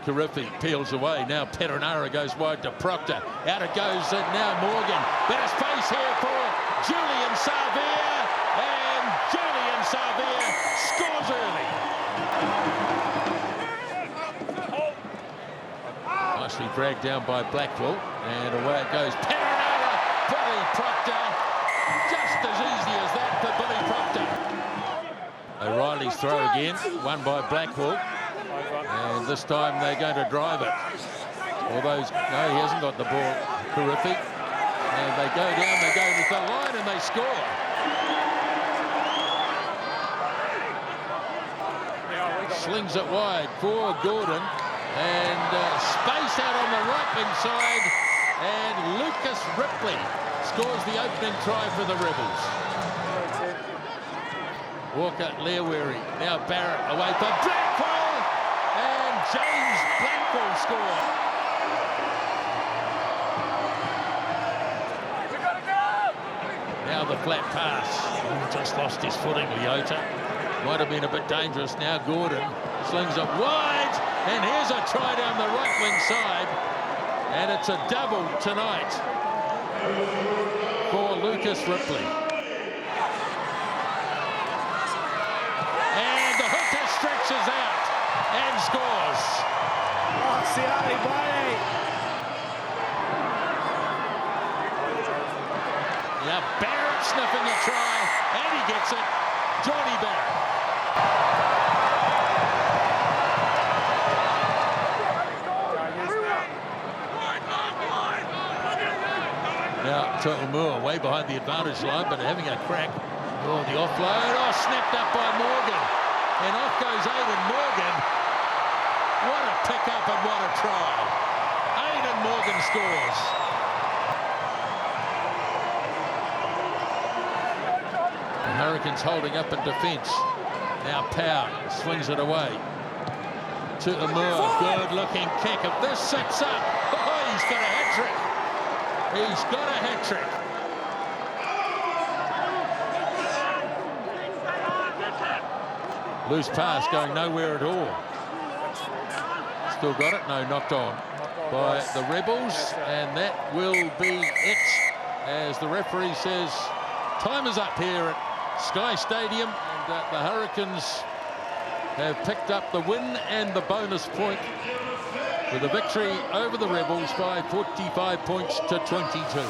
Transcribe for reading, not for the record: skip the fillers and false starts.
Karifi peels away. Now Perenara goes wide to Proctor. Out it goes now Morgan. Bit of space here for Julian Savia. And Julian Savia scores early. Nicely dragged down by Blackwell. And away it goes. Perenara. Billy Proctor. Just as easy as that for Billy Proctor. O'Reilly's throw again. Won by Blackwell. And this time they're going to drive it. Although, no, he hasn't got the ball. Terrific. And they go down, they go to the line, and they score. Slings it wide for Gordon. And space out on the right wing side. And Lucas Ripley scores the opening try for the Rebels. Walker, Learweary. Now Barrett away for Blackwell. And James Blackwell score. Now the flat pass. Just lost his footing, Leota. Might have been a bit dangerous. Now Gordon slings it wide. And here's a try down the right wing side. And it's a double tonight for Lucas Ripley. And the hooker stretches out and scores. Now Barrett sniffing a try, and he gets it. Johnny Barrett. Now Tuamua way behind the advantage line, but having a crack. Oh, the offload. Oh, snapped up by Morgan. And off goes Aidan Morgan. What a pick-up and what a try. Aidan Morgan scores. The Hurricanes holding up in defence. Now Powell swings it away. Tuamua, good-looking kick. If this sets up, oh, he's got a hat-trick. He's got a hat-trick. Loose pass going nowhere at all. Still got it, no, knocked on by the Rebels, and that will be it as the referee says time is up here at Sky Stadium, and the Hurricanes have picked up the win and the bonus point with a victory over the Rebels by 45 points to 22.